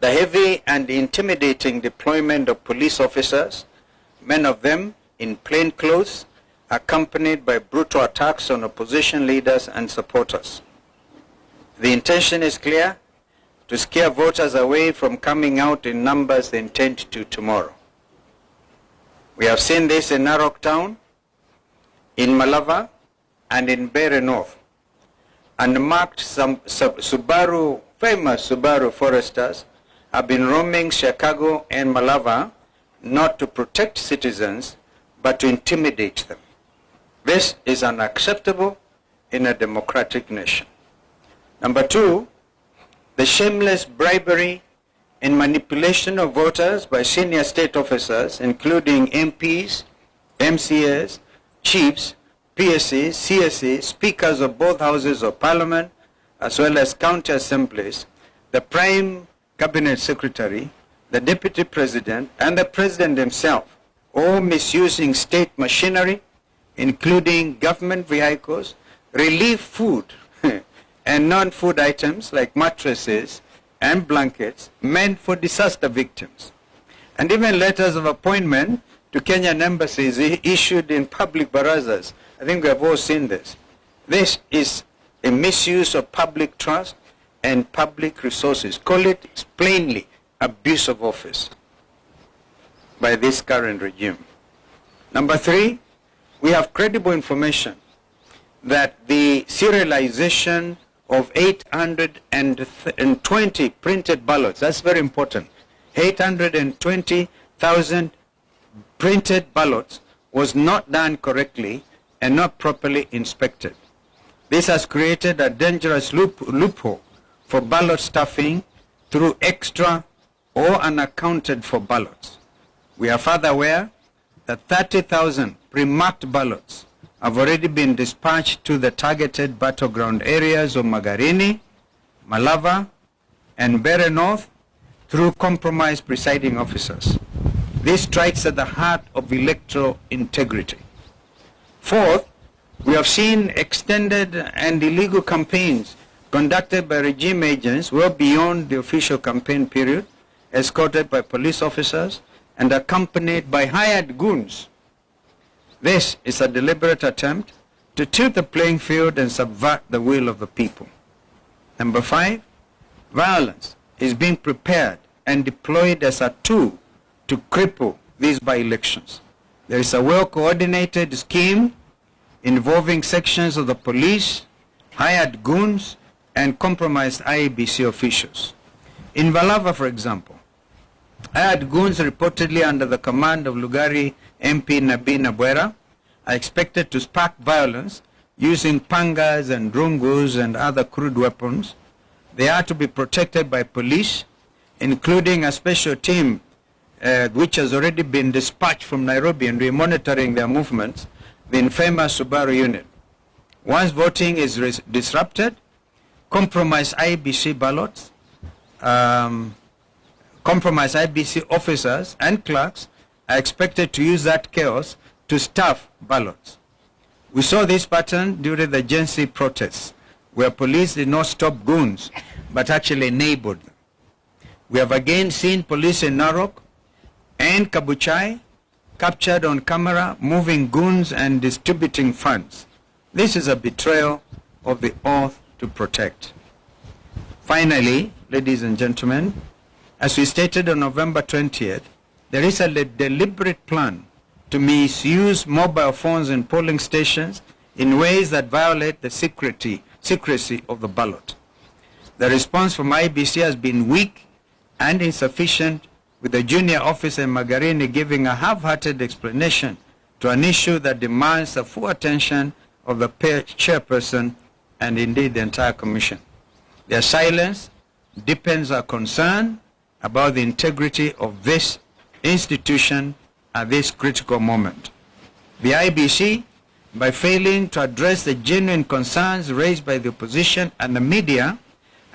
The heavy and intimidating deployment of police officers, many of them in plain clothes, accompanied by brutal attacks on opposition leaders and supporters. The intention is clear: to scare voters away from coming out in numbers they intend to tomorrow. We have seen this in Narok Town, in Malava, and in Bere North. Unmarked famous Subaru foresters have been roaming Chicago and Malava not to protect citizens, but to intimidate them. This is unacceptable in a democratic nation. Number two, the shameless bribery and manipulation of voters by senior state officers, including MPs, MCAs, chiefs, PSCs, CSCs, speakers of both houses of parliament, as well as county assemblies, the prime cabinet secretary, the deputy president, and the president himself, all misusing state machinery, including government vehicles, relief food, and non-food items like mattresses and blankets meant for disaster victims. And even letters of appointment to Kenyan embassies issued in public barazas. I think we have all seen this. This is a misuse of public trust and public resources. Call it plainly abuse of office by this current regime. Number three, we have credible information that the serialization of 820 printed ballots, that's very important, 820,000 printed ballots was not done correctly and not properly inspected. This has created a dangerous loophole for ballot stuffing through extra or unaccounted for ballots. We are further aware that 30,000 pre-marked ballots have already been dispatched to the targeted battleground areas of Magarini, Malava, and Bere North through compromised presiding officers. This strikes at the heart of electoral integrity. Fourth, we have seen extended and illegal campaigns conducted by regime agents well beyond the official campaign period, escorted by police officers and accompanied by hired goons. This is a deliberate attempt to tilt the playing field and subvert the will of the people. Number five, violence is being prepared and deployed as a tool to cripple these by-elections. There is a well-coordinated scheme involving sections of the police, hired goons, and compromised IEBC officials. In Valava, for example, hired goons reportedly under the command of Lugari MP Nabi Nabwera are expected to spark violence using pangas and rungus and other crude weapons. They are to be protected by police, including a special team which has already been dispatched from Nairobi, and we're monitoring their movements, the infamous Subaru unit. Once voting is disrupted, compromised IBC ballots, compromised IBC officers and clerks are expected to use that chaos to stuff ballots. We saw this pattern during the Gen Z protests, where police did not stop goons, but actually enabled them. We have again seen police in Narok and Kabuchai captured on camera moving goons and distributing funds. This is a betrayal of the oath to protect. Finally, ladies and gentlemen, as we stated on November 20th, there is a deliberate plan to misuse mobile phones in polling stations in ways that violate the secrecy of the ballot. The response from IBC has been weak and insufficient, with the junior officer in Magarini giving a half-hearted explanation to an issue that demands the full attention of the chairperson and indeed the entire commission. Their silence deepens our concern about the integrity of this institution at this critical moment. The IBC, by failing to address the genuine concerns raised by the opposition and the media,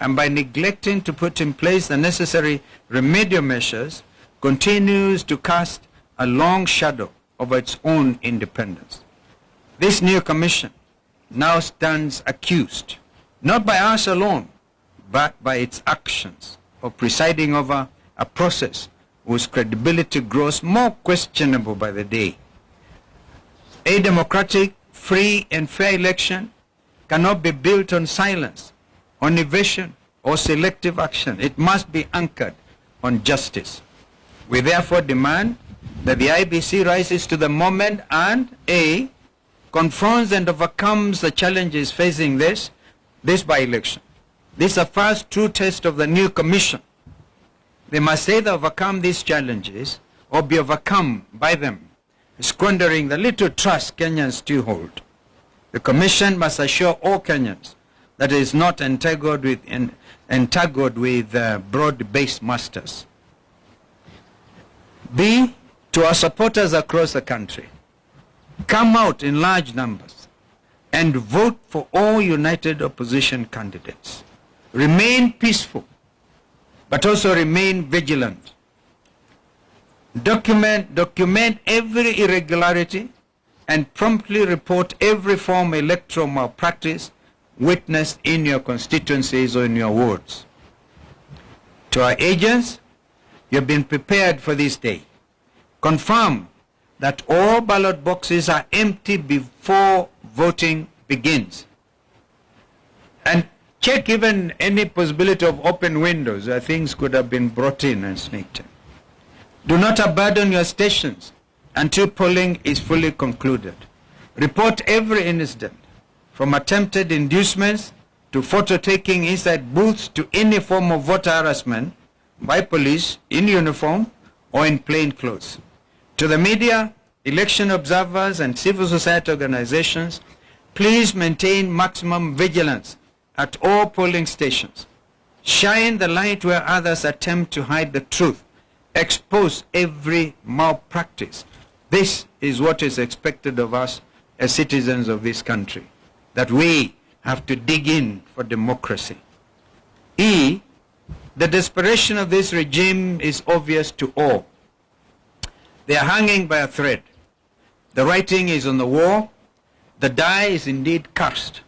and by neglecting to put in place the necessary remedial measures, continues to cast a long shadow over its own independence. This new commission now stands accused, not by us alone, but by its actions, of presiding over a process whose credibility grows more questionable by the day. A democratic, free and fair election cannot be built on silence, on evasion or selective action. It must be anchored on justice. We therefore demand that the IBC rises to the moment and A, confronts and overcomes the challenges facing this by-election. This is the first true test of the new commission. They must either overcome these challenges or be overcome by them, squandering the little trust Kenyans still hold. The commission must assure all Kenyans that it is not entangled with broad-based masters. B, to our supporters across the country, come out in large numbers and vote for all united opposition candidates. Remain peaceful, but also remain vigilant. Document every irregularity and promptly report every form of electoral malpractice witnessed in your constituencies or in your wards. To our agents, you have been prepared for this day. Confirm that all ballot boxes are empty before voting begins. And check even any possibility of open windows where things could have been brought in and sneaked in. Do not abandon your stations until polling is fully concluded. Report every incident, from attempted inducements to photo taking inside booths to any form of voter harassment by police in uniform or in plain clothes. To the media, election observers and civil society organizations, please maintain maximum vigilance at all polling stations. Shine the light where others attempt to hide the truth. Expose every malpractice. This is what is expected of us as citizens of this country, that we have to dig in for democracy. E, the desperation of this regime is obvious to all. They are hanging by a thread. The writing is on the wall. The die is indeed cast.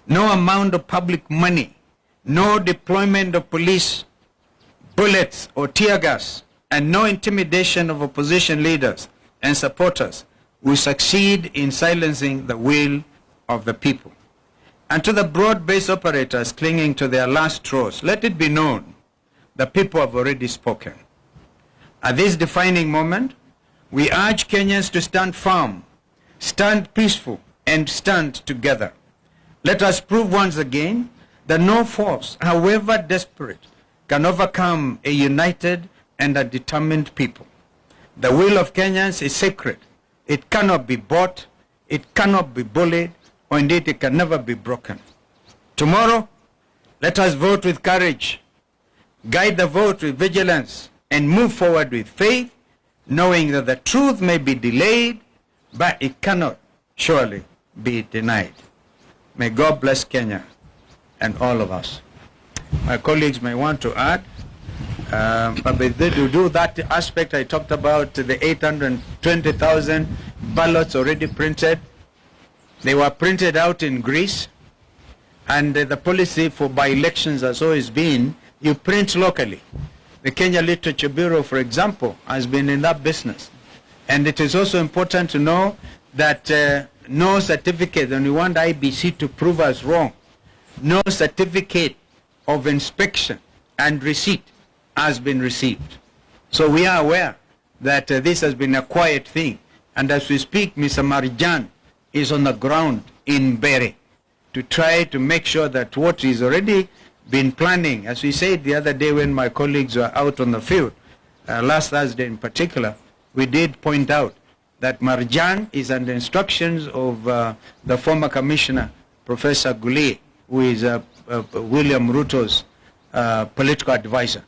No amount of public money, no deployment of police, bullets or tear gas, and no intimidation of opposition leaders and supporters will succeed in silencing the will of the people. And to the broad-based operators clinging to their last straws, let it be known the people have already spoken. At this defining moment, we urge Kenyans to stand firm, stand peaceful, and stand together. Let us prove once again that no force, however desperate, can overcome a united and a determined people. The will of Kenyans is sacred. It cannot be bought, it cannot be bullied, or indeed it can never be broken. Tomorrow, let us vote with courage, guide the vote with vigilance, and move forward with faith, knowing that the truth may be delayed, but it cannot surely be denied. May God bless Kenya and all of us. My colleagues may want to add, but to do that aspect I talked about, the 820,000 ballots already printed. They were printed out in Greece, and the policy for by-elections has always been you print locally. The Kenya Literature Bureau, for example, has been in that business. And it is also important to know that no certificate, and we want IBC to prove us wrong, no certificate of inspection and receipt has been received. So we are aware that this has been a quiet thing. And as we speak, Mr. Marjan is on the ground in Bere to try to make sure that what is already been planning, as we said the other day when my colleagues were out on the field, last Thursday in particular, we did point out that Marjan is under instructions of the former commissioner, Professor Goulet, who is William Ruto's political advisor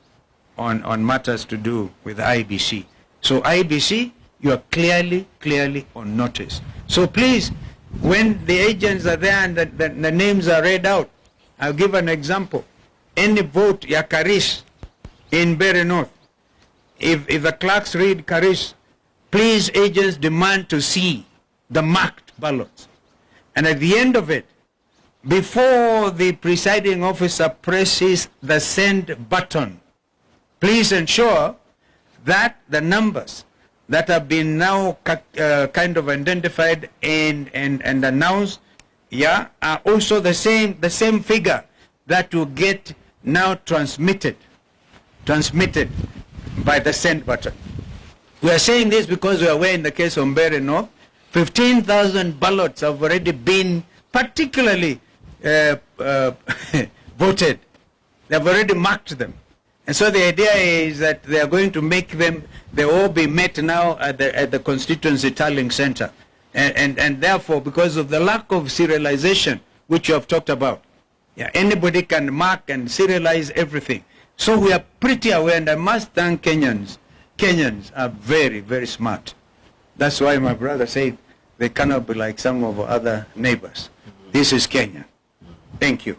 on matters to do with IBC. So IBC, you are clearly on notice. So please, when the agents are there and the names are read out, I'll give an example. Any vote ya Karish in Bere North, if the clerks read Karish, please agents demand to see the marked ballots. And at the end of it, before the presiding officer presses the send button Please ensure that the numbers that have been now kind of identified and announced, yeah, are also the same figure that will get now transmitted by the send button. We are saying this because we are aware in the case of Mbeere North, 15,000 ballots have already been particularly voted. They have already marked them. And so the idea is that they are going to make them, they all be met now at the constituency tallying center. And therefore, because of the lack of serialization, which you have talked about, yeah, anybody can mark and serialize everything. So we are pretty aware, and I must thank Kenyans. Kenyans are very, very smart. That's why my brother said they cannot be like some of our other neighbors. This is Kenya. Thank you.